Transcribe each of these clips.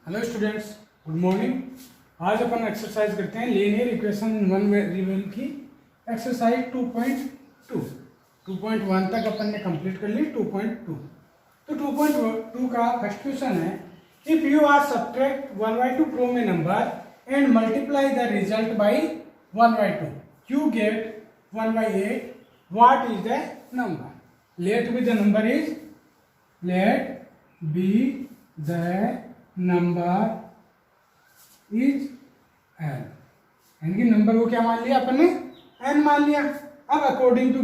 Hello students, good morning. आज अपन exercise करते हैं linear equation in one variable की एक्सरसाइज 2.1 तक अपन ने कंप्लीट कर ली। 2.2 तो 2.2 का फर्स्ट क्वेश्चन है, if you are subtract 1/2 from a number and multiply the result by 1/2 you get 1/8, what is the number? Let B the number is number is n, यानी कि number को क्या मान लिया अपन ने? n मान लिया। अब अकॉर्डिंग टू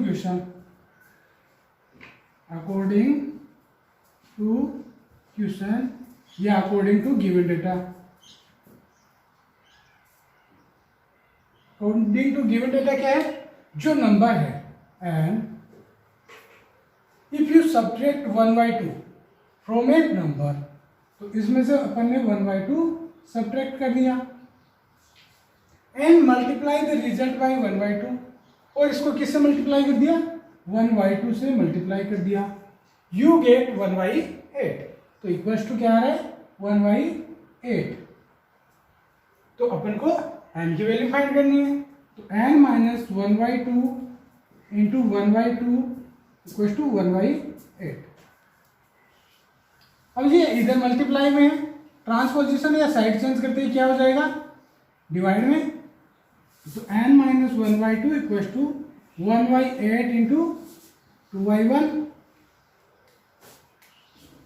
क्वेश्चन या according to given data, according to given data क्या है? जो नंबर है n, if you subtract 1/2 from a number, तो इसमें से अपन ने 1/2 सब्ट्रैक्ट कर दिया and multiply the result by 1/2, और इसको किससे मल्टीप्लाई कर दिया? 1/2 से मल्टीप्लाई कर दिया, यू गेट 1/8। तो इक्वल्स टू क्या आ रहा है? 1/8। तो अपन को n की वैल्यू फाइंड करनी है, तो n minus 1/2 into 1/2 equals to 1/8। अब ये इधर मल्टीप्लाई में है, ट्रांसपोजिशन या साइड चेंज करते ही क्या हो जाएगा? डिवाइड में। तो n minus 1/2 equal to 1/8 into 2/1,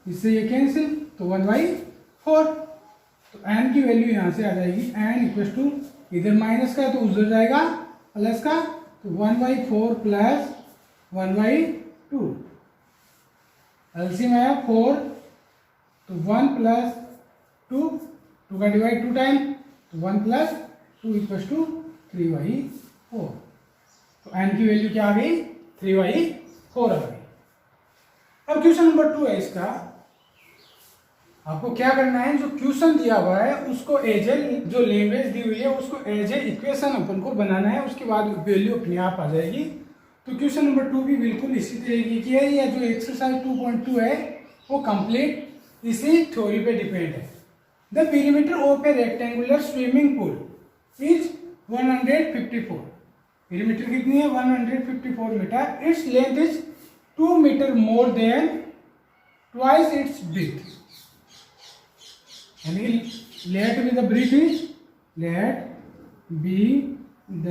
इससे ये कैंसिल, तो 1/4। तो n की वैल्यू यहां से आ जाएगी, n इक्वल टू इधर माइनस का तो उधर जाएगा प्लस का, तो 1/4 प्लस 1/2। एलसीएम आया 4, तो 1 प्लस 2 का डिवाइड 2 टाइम, तो 1 प्लस 2 इक्वल टू 3/4। तो n की वैल्यू क्या आ गई? 3/4 आ गई। अब क्वेश्चन नंबर 2 है इसका, आपको क्या करना है? जो क्वेश्चन दिया हुआ है उसको एज ए, जो लैंग्वेज दी हुई है उसको एज ए इक्वेशन अपन को बनाना है, उसके बाद वैल्यू अपने आप आ जाएगी। तो क्वेश्चन नंबर 2 भी बिल्कुल इसी तरीके की है, या जो एक्सरसाइज 2.2 है वो कंप्लीट इसी थ्योरी पे डिपेंड है। The perimeter of a rectangular swimming pool is 154। Perimeter कितनी है? 154 metre. Its length is 2 metre more than twice its breadth, यानी let B the breadth is, let B the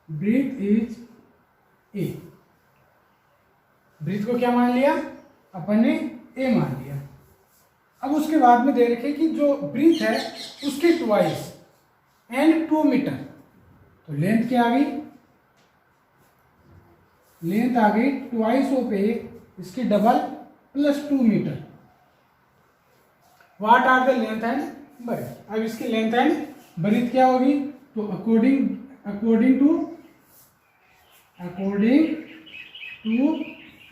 breadth is a. Breadth को क्या मान लिया अपन ने? ए मान लिया। अब उसके बाद में दे रखे कि जो ब्रीथ है उसके ट्वाइस एंड 2 मीटर, तो लेंथ क्या आ गई? लेंथ आ गई ट्वाइस ऑफ ए, इसकी double plus 2 metre. What are the length and breadth? अब इसकी लेंथ एंड ब्रीथ क्या होगी? तो according to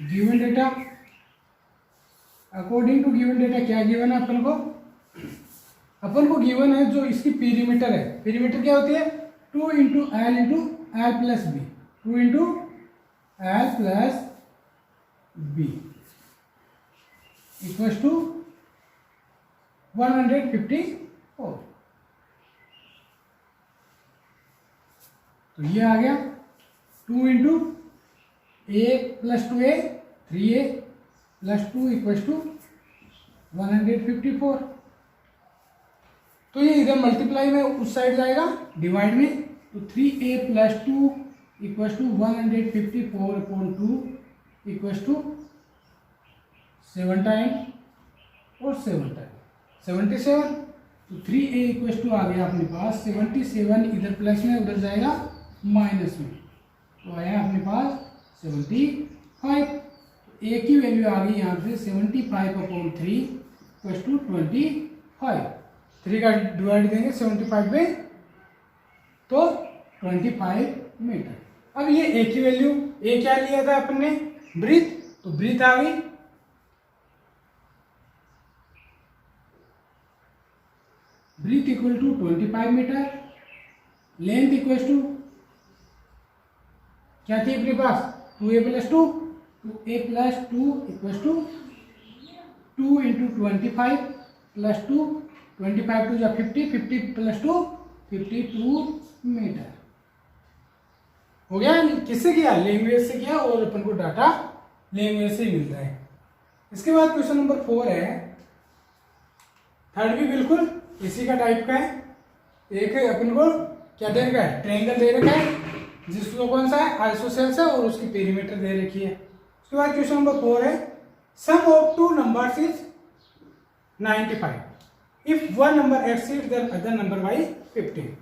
given data, according to given data क्या गिवन है अपन को? अपन को गिवन है जो इसकी पीरीमीटर है। पीरीमीटर क्या होती है? 2 into L plus B, 2 into L plus B equal to 154। तो ये आ गया 2 into a plus 2a 3a plus 2 equal to 154। तो ये इधर मल्टीप्लाई में उस साइड जाएगा, डिवाइड में, तो 3a plus 2 equal to 154/2 equal to 7 time और 7 टाइम 77। तो 3a इक्वल टू आ गया अपने पास 77, इधर प्लस में उधर जाएगा माइनस में, तो आया अपने पास 75। तो ए की वैल्यू आ गई यहाँ पे 75/3 इक्वल टू 25। 3 का डिवाइड देंगे 75 में, तो 25 मीटर। अब ये ए की वैल्यू, ए क्या लिया था अपन ने? ब्रीथ, तो ब्रीथ आ गई, breadth equal to 25 metre. Length equal to क्या थी अपने पास? 2a plus 2 equal to 2 into 25 plus 2, 25 two जा 50, 50 प्लस 2 52 मीटर हो गया। किससे किया? लैंग्वेज से किया और अपन को डाटा लैंग्वेज से ही मिलता है। इसके बाद क्वेश्चन नंबर 4 है, थर्ड भी बिल्कुल इसी का टाइप का है। एक अपन को क्या दे रखा है? ट्रायंगल दे रखा है जिसको कौन सा है? आइसोसेल्स है और उसकी पेरीमीटर दे रखी है। उसके बाद क्वेश्चन नंबर 4 है, sum of two numbers is 95 if one number exceed the other number by 15।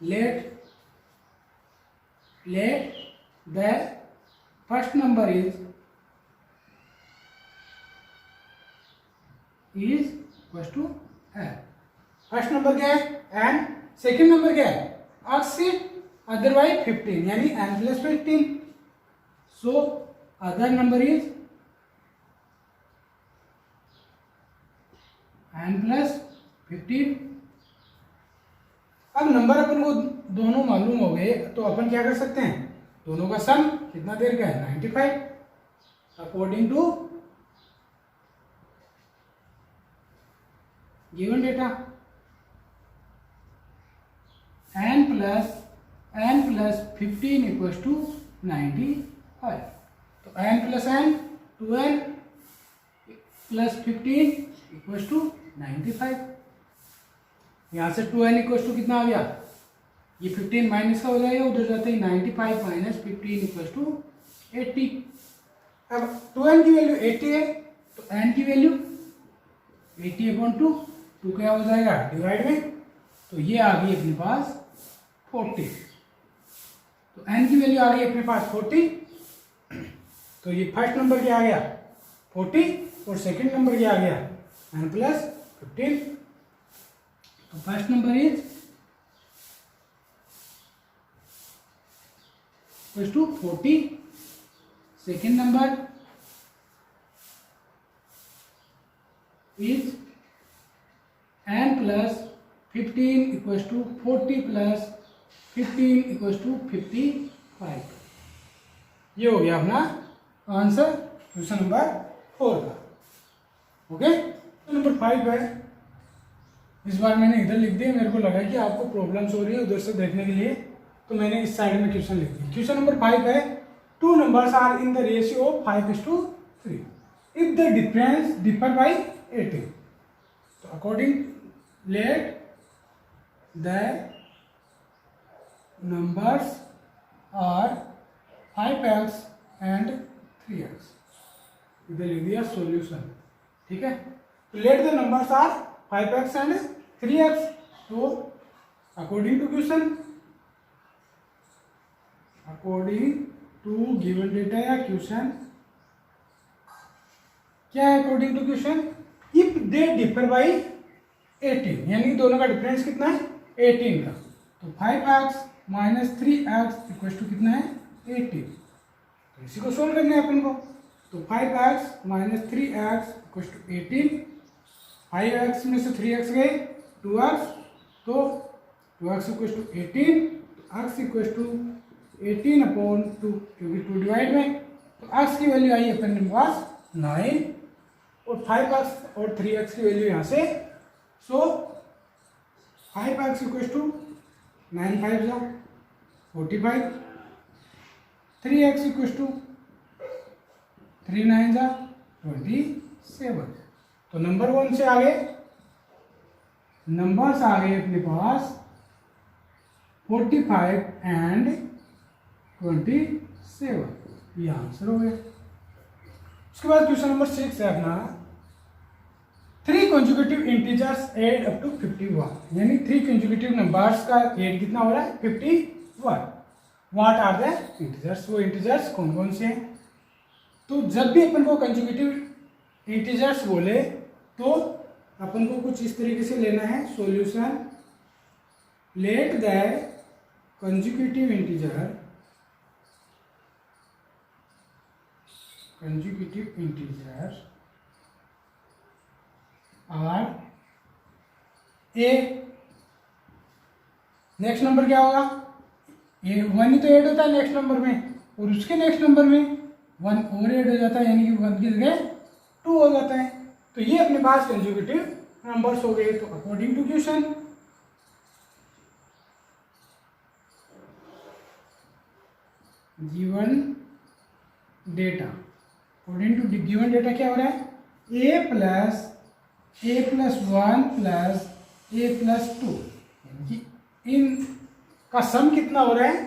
Let the first number is equals to n। First number क्या है? n। सेकेंड नंबर क्या है? एक्सीड अदरवाइज 15 यानी n plus 15। So other number is n plus 15। अब number अपन को दोनों मालूम हो गए तो अपन क्या कर सकते हैं? दोनों का सम कितना देर का है? 95 according to given data. n plus 15 equals to 95। तो n plus n 2n plus 15 equals to 95। यहाँ से 2n इक्वल्स टू कितना आ गया? ये 15 माइनस का हो जाएगा, उधर जाते ही 95 माइनस 15 इक्वल्स टू 80। अब 2n की वैल्यू 80 है तो n की वैल्यू 80/2, 2 क्या हो जाएगा? डिवाइड में, तो ये आ गई अपने पास 40। तो n की वैल्यू आ गई अपने पास 40। तो ये फर्स्ट नंबर क्या आ गया? 40 और सेकंड नंबर क्या आ गया? n plus 15। तो first number is equals to 40, second number is n plus 15 equals to 40 plus 15 equals to 55। ये हो गया अपना आंसर क्वेश्चन नंबर 4 का। ओके, नंबर 5 है, इस बार मैंने इधर लिख दिया, मेरे को लगा कि आपको प्रॉब्लम्स हो रही है उधर से देखने के लिए, तो मैंने इस साइड में क्वेश्चन लिख दिया। क्वेश्चन नंबर 5 है, two numbers are in the ratio of 5:3 if the difference differ by 18। तो according let the numbers are 5x and 3x। इधर लिख दिया सॉल्यूशन। ठीक है, तो let the numbers are 5x and 3x। तो according to question, according to given data या question, क्या है according to question? If they differ by 18 यानी दोनों का डिफरेंस कितना है? 18 का। तो 5x minus 3x equal to कितना है? 18। तो इसी को सोल्व करना है अपन को। तो 5x minus 3x equal to 18। 5x में से 3x गए 2x, तो 2x इक्वल टू 18। तो x इक्वल टू 18/2 क्योंकि 2 डिवाइड में, तो x की वैल्यू आई अपन के पास 9 और 5x और 3x की वैल्यू यहाँ से। सो 5x इक्वल टू 9 5 जा 45, 3x इक्वल टू 3 9 जा 27। तो नंबर 1 से आगे नंबर्स आ गए अपने पास 45 एंड 27। ये आंसर हो गया। उसके बाद क्वेश्चन नंबर 6 है अपना, 3 consecutive integers add up to 51 यानी 3 कंसेक्यूटिव नंबर्स का एड कितना हो रहा है? 51। What are the integers? वो इंटीजर्स कौन कौन से हैं? तो जब भी अपन को कंसेक्यूटिव इंटीजर्स बोले तो अपन को कुछ इस तरीके से लेना है solution. Let the consecutive integer are a. Next number क्या होगा? ये 1 ही तो ऐड होता है नेक्स्ट नंबर में, और उसके नेक्स्ट नंबर में 1 और ऐड हो जाता है, यानी कि 1 की जगह 2 हो जाता है। तो ये अपने पास कंसेक्यूटिव नंबर्स हो गए। तो according to question, given data, according to given data क्या हो रहा है, a plus one plus a plus two, यानी कि इन का सम कितना हो रहा है,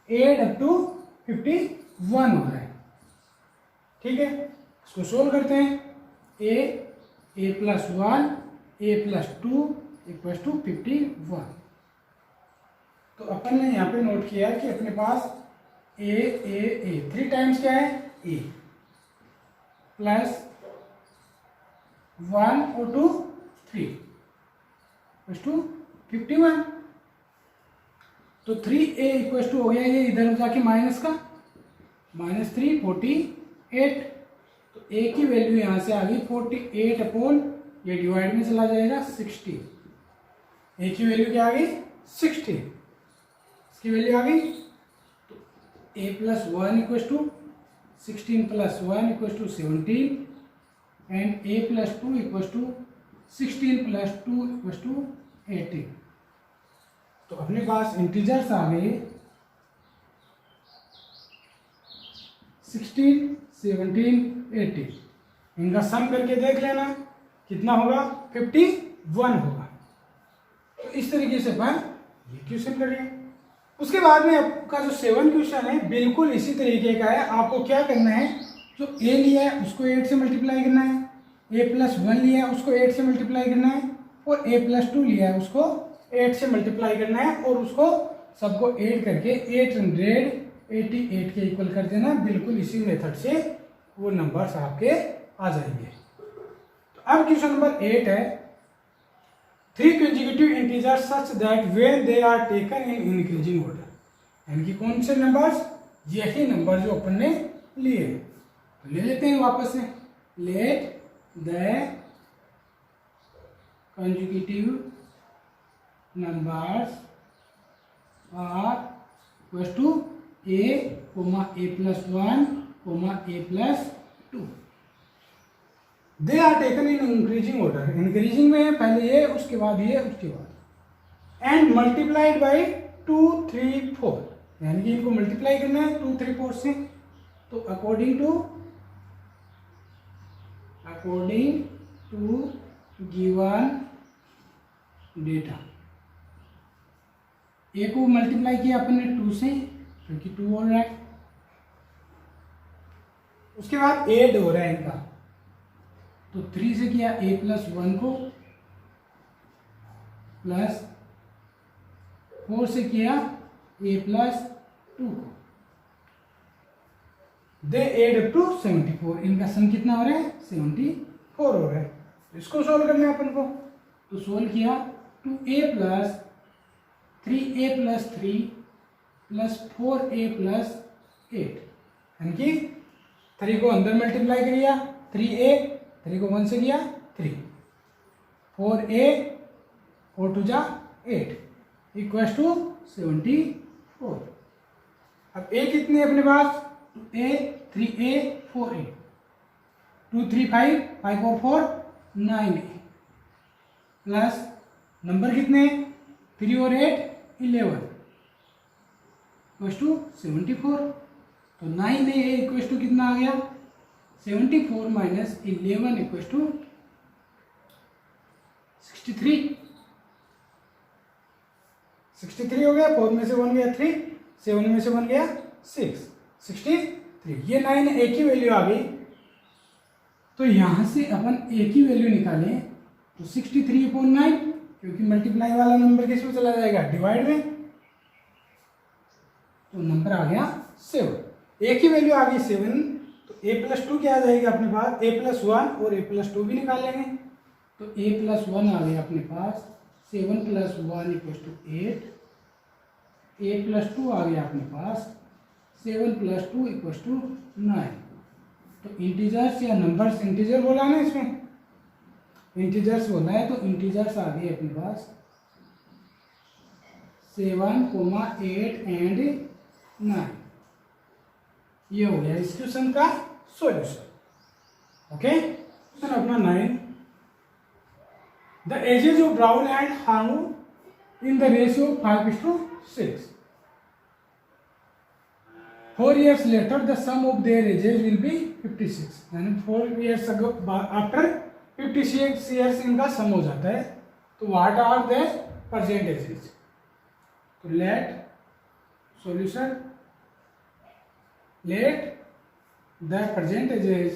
8 अप टू 51 हो रहा है। ठीक है, इसको सोल्व करते हैं। a plus one a plus two equal to 51। तो अपन ने यहाँ पे नोट किया कि अपने पास a 3 टाइम्स क्या है, a प्लस 1 और 2 3 इक्वल टू 51। तो 3a इक्वल टू हो गया ये इधर जाके माइनस का, -3 48। तो a की वैल्यू यहाँ से आ गई 48 अपॉन, ये डिवाइड में चला जाएगा 60। a की वैल्यू क्या आ गई 60, इसकी वैल्यू आ गई। तो a plus one equal to 16 plus 1 equal to 17 and a plus two equal to 16 plus 2 equal to 18। तो अपने पास इंटीजर्स आ गए 16 17 18, इनका सम करके देख लेना कितना होगा, 51 होगा। तो इस तरीके से अपन ये क्वेश्चन करेंगे। उसके बाद में आपका जो 7 क्वेश्चन है बिल्कुल इसी तरीके का है। आपको क्या करना है, जो a लिया है उसको 8 से मल्टीप्लाई करना है, a प्लस 1 लिया है उसको 8 से मल्टीप्लाई करना है, और a प्लस 2 लिया है उसको 8 से मल्टीप्लाई करना है, और उसको सबको ऐड करके 888 के इक्वल कर देना। बिल्कुल इसी मेथड से वो नंबर्स आपके आ जाएंगे। तो अब क्वेश्चन नंबर 8 है, 3 consecutive integers such that when they are taken in increasing order, यानी कि कौन से नंबर्स, यही नंबर जो अपन ने लिए। तो ले लेते हैं वापस से, let the consecutive numbers are equal to a, a plus 1, a plus 2. They are taken in increasing order. Increasing में है, पहले ये, उसके बाद ये, उसके बाद, and multiplied by 2 3 4, यानी कि इनको मल्टीप्लाई करना है 2 3 4 से। तो अकॉर्डिंग टू गिवन डेटा, ए को मल्टीप्लाई किया अपन ने 2 से, क्योंकि 2 हो रहा है। उसके बाद ऐड हो रहा है इनका, तो 3 से किया a प्लस 1 को, प्लस 4 से किया a प्लस 2 को। दे एड अप टू 74, इनका सम कितना हो रहा है, 74 हो रहा है। इसको सोल्व करना है अपन को। तो सोल्व किया, 2a plus 3a plus 3 plus 4a plus 8, यानी कि 3 को अंदर मल्टीप्लाई करिया 3a, 3 को 1 से किया 3, 4a 4 2 जा 8 इक्वल टू 74। अब a कितने अपने पास, 2a 3a 4a, 2 3 5 5 और 4 9a, प्लस नंबर कितने 3 और 8 11 इक्वल टू 74। तो 9a इक्वल टू कितना आ गया, 74 माइनस 11 इक्वल टू 63। 63 हो गया, 4 में से 1 गया 3, 7 में से 1 गया 6, 63। ये 9 a की वैल्यू आ गई। तो यहां से अपन a की वैल्यू निकालें तो 63/9, क्योंकि मल्टीप्लाई वाला नंबर किस में चला जाएगा, डिवाइड में। तो नंबर आ गया 7, a की वैल्यू आ गई 7। तो a प्लस 2 क्या आ जाएगा अपने पास, a प्लस 1 और a प्लस 2 भी निकाल लेंगे। तो a प्लस 1 आ गया अपने पास, 7 plus 1 equal to 8, a plus 2 आ गया अपने पास, 7 प्लस 2 इक्वल टू 9। तो इंटीजर्स या नंबर्स, इंटीजर बोला ना इसमें, इंटीजर्स बोला है, तो इंटीजर्स आ गए अपने पास 7, 8 एंड 9। ये हो गया इस क्वेश्चन का सॉल्यूशन। ओके, क्वेश्चन अपना 9, the edges of brown and हारू इन the ratio 5:6. 4 years later the sum of their ages will be 56. यानी 4 years ago after 56 years इनका सम हो जाता है. तो what are the present ages? तो let solution, let the present ages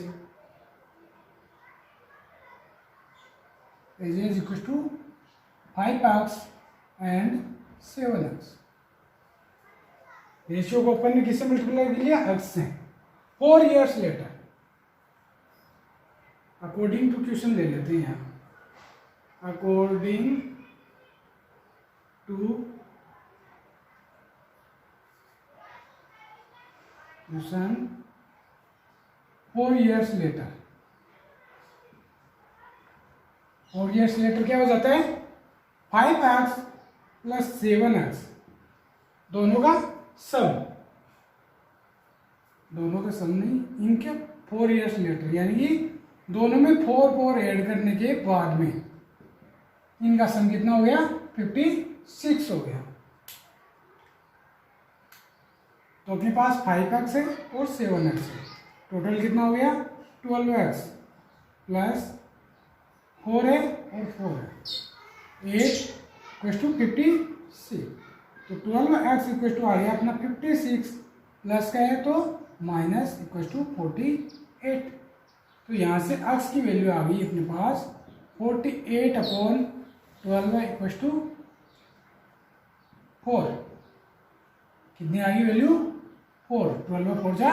is equal to 5x and 7x. Ratio को अपन ने किससे मल्टीप्लाई कर लिया? x से. 4 years later, according to question ले लेते हैं यहाँ. According to question 4 years later. 4 years later क्या हो जाता है? 5x प्लस 7x दोनों का सम, दोनों का सम नहीं, इनके 4 years later यानी कि दोनों में 4 ऐड करने के बाद में इनका सम कितना हो गया? 56 हो गया. तो अपने पास 5x है और 7x है. टोटल कितना हो गया? 12x प्लस 4 है और 4 है. 8 = 56. तो 12x = आ गया अपना 56 प्लस का है तो माइनस = 48. तो यहाँ से x की वैल्यू आ गई अपने पास 48/12 = 4. कितनी आ गई वैल्यू? 4. 12 4 जा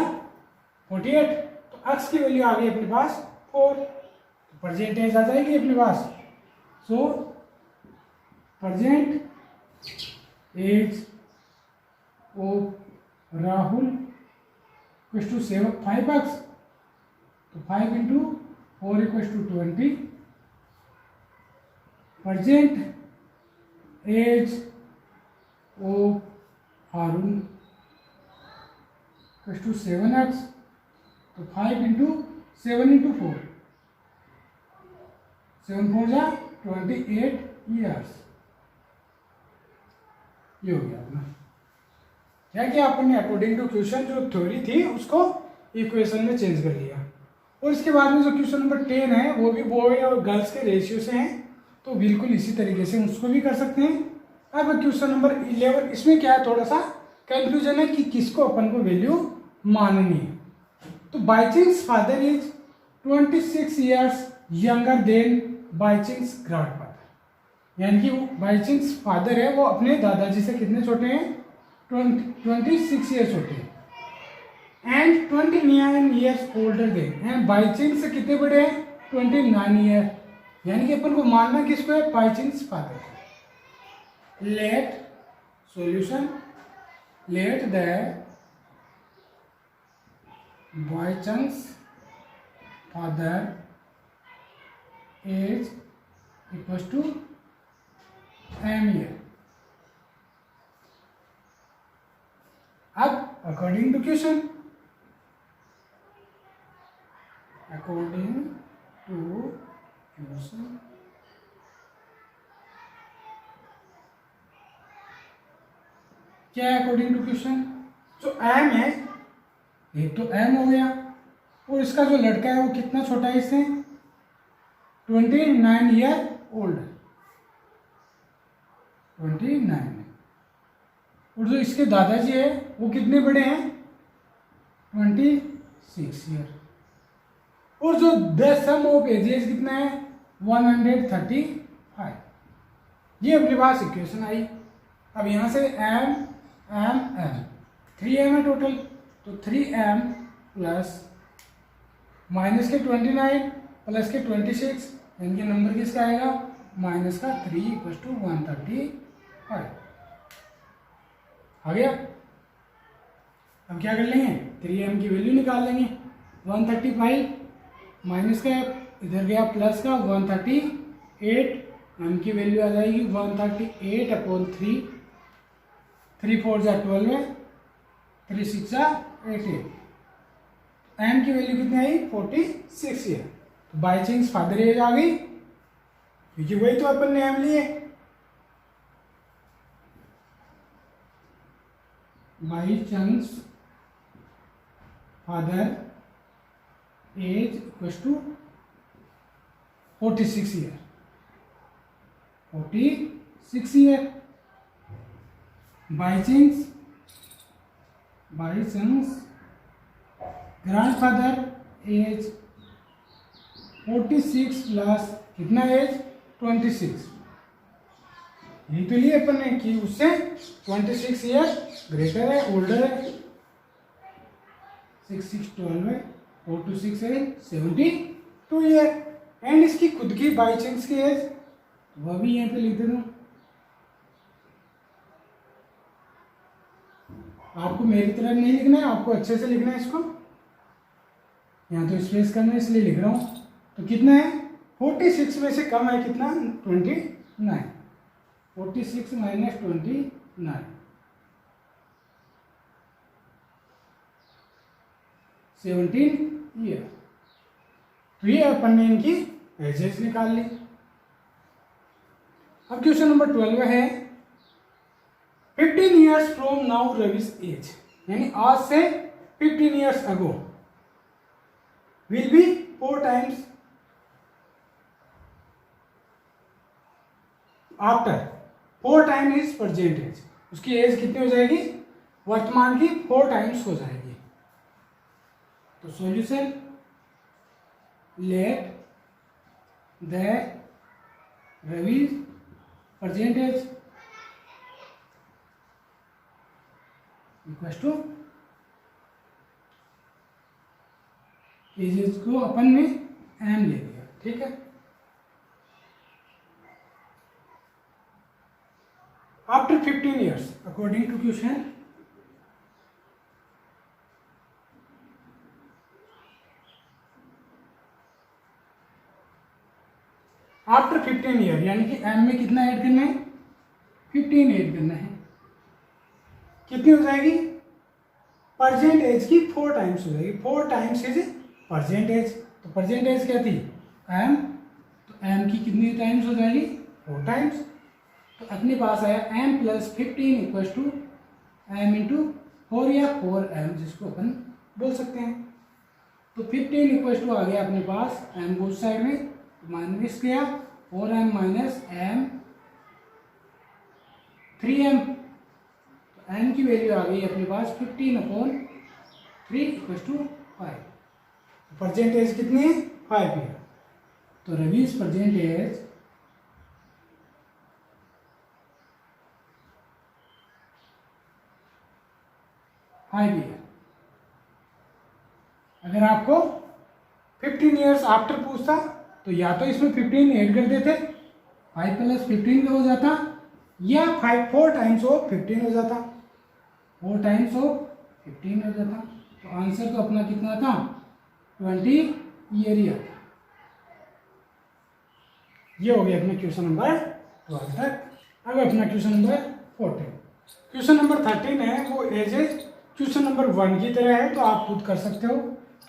48. तो x की वैल्यू आ गई अपने पास 4. परसेंटेज आ जाएगी अपने पास. So present age of Rahul = 5x. तो 5 × 4 = 20. Present age of Haroon = 7x. तो 5 × 7 × 4 7 4 जा 28 ईयर्स. ये हो गया अपना. क्या किया अपन ने? अकॉर्डिंग टू क्वेश्चन जो थ्योरी थी उसको इक्वेशन में चेंज कर लिया. और इसके बाद में जो क्वेश्चन नंबर 10 है वो भी बॉय और गर्ल्स के रेशियो से हैं. तो बिल्कुल इसी तरीके से उसको भी कर सकते हैं. अब क्वेश्चन नंबर 11, इसमें क्या है, थोड़ा सा कंफ्यूजन है कि किसको अपन को वैल्यू माननी है. तो Baichung's father is 26 years younger than Baichung's grandfather. यानी कि बाइचिंग्स फादर है वो अपने दादाजी से कितने छोटे हैं? 26 ईयर्स छोटे हैं. And 29 years older than. And Baichung's से कितने बड़े हैं? 29 ईयर. यानी कि अपन को मानना किसको है? Baichung's father. Let solution, let the Baichung's father age = m year. अब according to question, according to question क्या है? अकॉर्डिंग टू क्वेश्चन जो m है, एक तो m हो गया और इसका जो लड़का है वो कितना छोटा है इससे? 29 ईयर ओल्ड. 29. और जो इसके दादाजी है वो कितने बड़े हैं? 26 ईयर. और जो द सम ऑफ एजेस कितना है? 135. ये अपने पास इक्वेशन आई. अब यहाँ से m 3m है टोटल. तो 3m प्लस माइनस के 29 प्लस के 26, इनके नंबर किसका आएगा? माइनस का 3 = 135 आ गया. अब क्या कर लेंगे? 3m की वैल्यू निकाल लेंगे. 135 माइनस का इधर गया प्लस का 138. m की वैल्यू आ जाएगी 138/3. 3 4 जा 12 है, 3 6 जा 18. m की वैल्यू कितनी आई? 46 ईयर. बाइचिंग्स फादर एज आ गई क्योंकि वही तो अपन ने एम लिए। बाई चंक्स father age equals to 46 year, 46 year. बाई चंक्स ग्रैंडफादर एज 46 प्लस कितना एज 26। यही तो लिए अपन ने कि उससे 26 ईयर ग्रेटर है, ओल्डर है। 6 6 12 है, 4 2 6 है, 72 ईयर। एंड इसकी खुद की बाई चांस की एज वह भी यहीं पे लिख दे दूं। आपको मेरी तरह नहीं लिखना है, आपको अच्छे से लिखना है इसको। यहाँ तो स्पेस कम है इसलिए लिख रहा हूँ। तो कितना है 46 में से कम है कितना 29। 46 माइनस 29 17 ईयर। तो ये अपन ने इनकी एजेस निकाल ली। अब क्वेश्चन नंबर 12 है 15 ईयर्स फ्रॉम नाउ रवि's एज, यानी आज से 15 years ago will be 4 times after 4 time is present age. उसकी एज कितनी हो जाएगी वर्तमान की 4 टाइम्स हो जाएगी। तो solution let the Ravi present age equal to ages को अपन ने एम ले लिया, ठीक है। After 15 years according to question after 15 year, यानी कि एम में कितना ऐड करना है 15 ऐड करना है। कितनी हो जाएगी प्रेजेंट एज की 4 टाइम्स हो जाएगी। 4 टाइम्स इज प्रेजेंट एज। तो प्रेजेंट एज क्या थी एम, तो एम की कितनी टाइम्स हो जाएगी 4 टाइम्स। तो अपने पास आया m plus 15 equal to m into 4 या 4m जिसको अपन बोल सकते हैं। तो 15 इक्वल टू आ गया अपने पास एम बोथ साइड में माइनस किया 4m माइनस एम 3m। तो एम की वैल्यू आ गई अपने पास 15/3 इक्वल टू 5। प्रेजेंट एज कितनी है 5 ईयर। तो रवीज प्रेजेंट एज 5 ईयर। अगर आपको 15 ईयर्स आफ्टर पूछता तो या तो इसमें 15 ऐड कर देते 5 प्लस 15 का हो जाता, या 4 टाइम्स ऑफ 15 हो जाता, 4 टाइम्स ऑफ 15 हो जाता। तो आंसर तो अपना कितना था 20 ईयर ही आता। ये हो गया अपना क्वेश्चन नंबर 12 तक। अब अपना क्वेश्चन नंबर 14। क्वेश्चन नंबर 13 है वो एज क्वेश्चन नंबर 1 की तरह है, तो आप खुद कर सकते हो।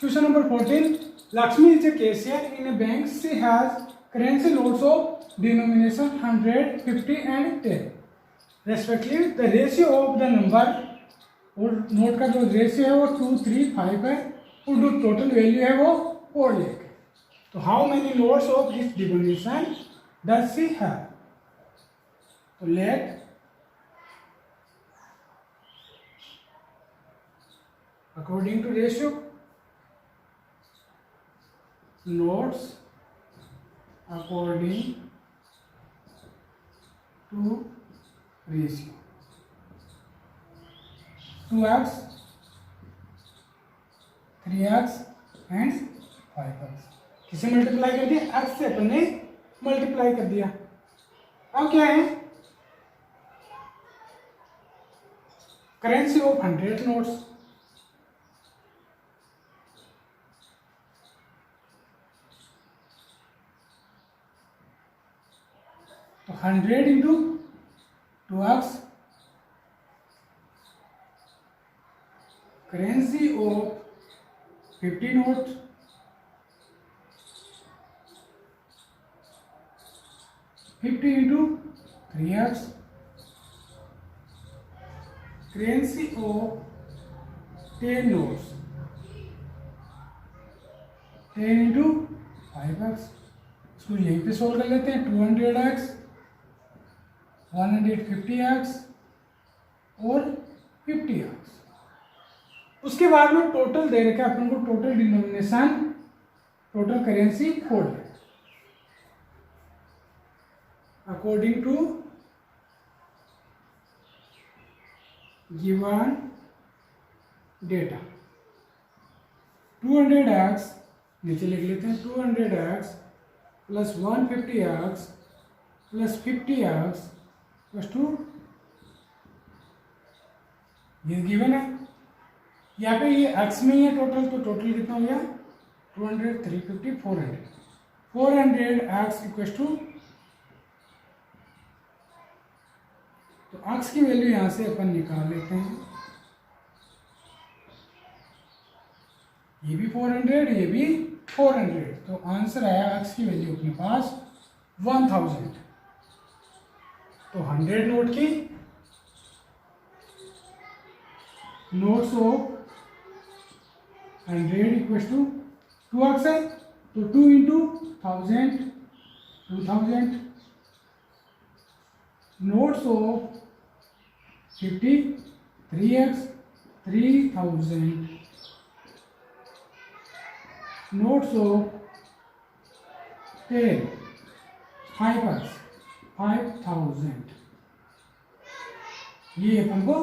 Question number 14, Lakshmi is a cashier in a bank. She has currency notes of denomination 100, 50 and 10 respectively. The ratio of the number, और नोट का जो रेशियो है वो 2, 3, 5 है, और जो टोटल वैल्यू है वो 4 लाख है। तो how many notes of this denomination does she have. तो let according to ratio notes according to ratio 2x 3x and 5x। किसे मल्टीप्लाई कर दिया x से अपन ने मल्टीप्लाई कर दिया। अब क्या है करेंसी ऑफ 100 नोट्स। तो 100 into 2x currency of 50 note 50 into 3x, currency of 10 notes 10 into 5x। इसको यहीं पे सोल्व कर लेते हैं। 200x, 150x और 50x। उसके बाद में टोटल दे रखा है अपन को, टोटल डिनोमिनेशन, टोटल करेंसी खोल है according to given data. 200x नीचे लिख लेते हैं, 200x plus 150x plus 50x plus 2, ये गिवन है। यहाँ पे ये x में ही है टोटल, तो टोटल कितना हो गया 200, 350, 400। 400x इक्वल टू, तो x की वैल्यू यहाँ से अपन निकाल लेते हैं। ये भी 400, ये भी 400, तो आंसर आया x की वैल्यू अपने पास 1000। तो 100 नोट की, notes of 100 equal to 2x है, तो 2 into 1000, 2000। Notes of 50, 3x, 3000। Notes of 10, 5x, 5000। ये अपन को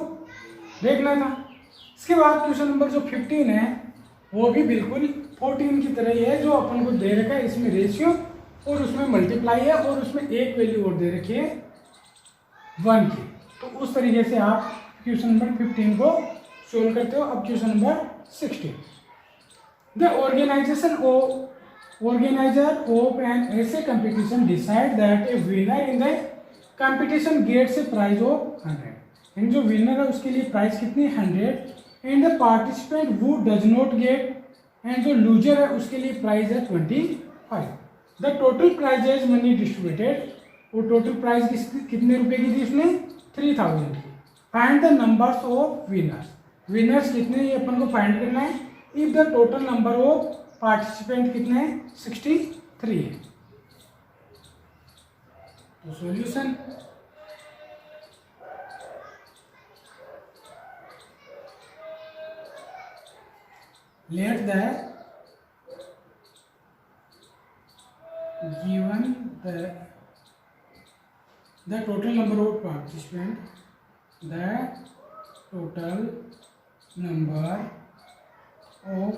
देखना था। इसके बाद क्वेश्चन नंबर जो 15 है वो भी बिल्कुल 14 की तरह ही है, जो अपन को दे रखा है इसमें रेशियो और उसमें मल्टीप्लाई है और उसमें एक वैल्यू और दे रखी है 1 की। तो उस तरीके से आप क्वेश्चन नंबर 15 को सोल्व करते हो। अब question number 16, the organizer of an essay competition decide that a winner in the competition gets a prize of 100। यानी जो विनर है उसके लिए प्राइस कितनी 100, and the participant who does not get, and जो लूजर है उसके लिए प्राइस है 25। The total prizes money distributed, वो टोटल प्राइस कितने रुपए की थी इसमें 3000 की। Find the numbers of winners, winners कितने ये अपन को फाइंड करना है। If the total number of participant कितने हैं 63 है। तो solution, let the given the total number of participant, the total number of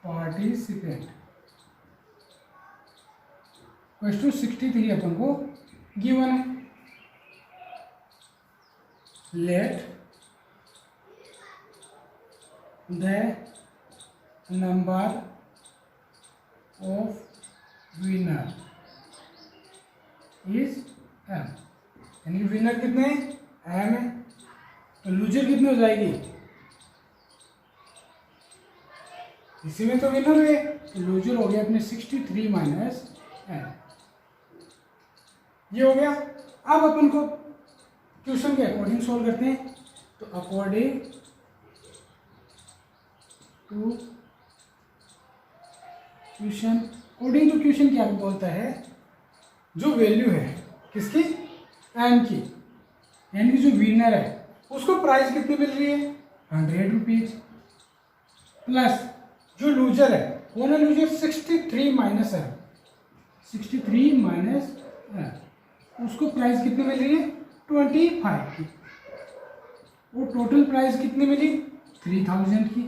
participant question 63 अपन को गिवन है। Let the number of winner is m, यानी विनर कितने m है, तो लूजर कितने हो जाएगी, इसी में तो विनर हुए, तो लूजर हो गया अपने 63 माइनस m, ये हो गया। अब अपन को क्वेश्चन के अकॉर्डिंग सोल्व करते हैं। तो according to question, according to question क्या बोलता है, जो वैल्यू है किसकी एम की, यानी जो विनर है उसको प्राइस कितनी मिल रही है 100 रुपीज, प्लस जो लूजर है वो ना लूजर 63 माइनस है, 63 माइनस उसको प्राइस कितनी मिल रही है 25 की, वो टोटल प्राइस कितनी मिली 3000 की।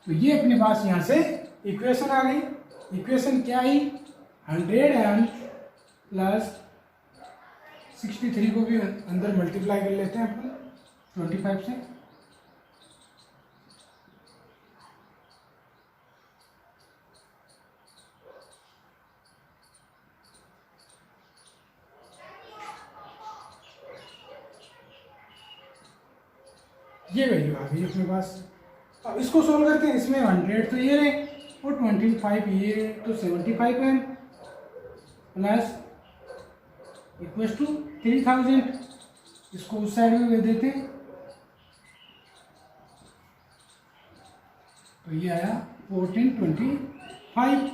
तो ये अपने पास यहाँ से इक्वेशन आ गई। इक्वेशन क्या आई 100m प्लस 63 को भी अंदर मल्टीप्लाई कर लेते हैं अपन 25 से। ये वैल्यू आ गई अपने पास। अब इसको सोल्व करते हैं। इसमें 100 तो ये रहे और 25 ये रहे, तो 75m प्लस इक्वल्स टू 3000, इसको उस साइड में दे देते, तो ये आया 1425।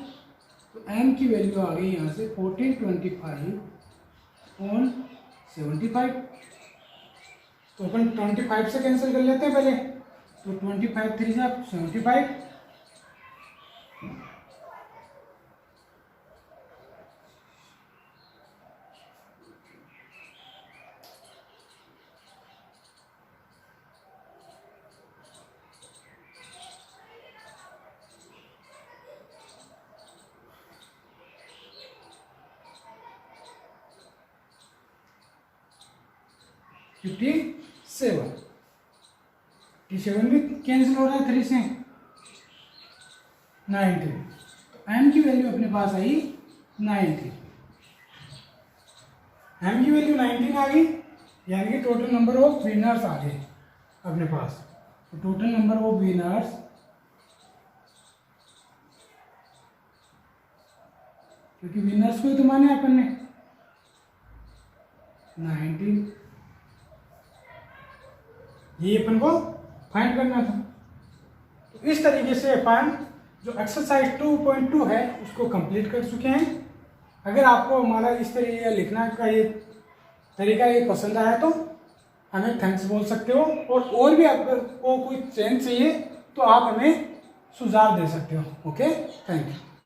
तो m की वैल्यू आ गई यहाँ से 1425/75। तो अपन 25 से कैंसिल कर लेते हैं पहले, तो 25 3 जा 75, फिफ्टी सेवन भी कैंसिल हो रहा है 3 से, 90। तो m की वैल्यू अपने पास आई 90, m की वैल्यू 19 आ गई, यानी कि टोटल नंबर ऑफ विनर्स आ गए अपने पास। तो टोटल नंबर ऑफ विनर्स क्योंकि विनर्स को ही तो माने अपन ने 19, ये अपन को फाइंड करना था। तो इस तरीके से अपन जो एक्सरसाइज 2.2 है उसको कंप्लीट कर चुके हैं। अगर आपको हमारा इस तरीके लिखना का ये तरीका ये पसंद आया तो हमें थैंक्स बोल सकते हो, और भी आपको कोई चेंज चाहिए तो आप हमें सुझाव दे सकते हो। Okay, thank you.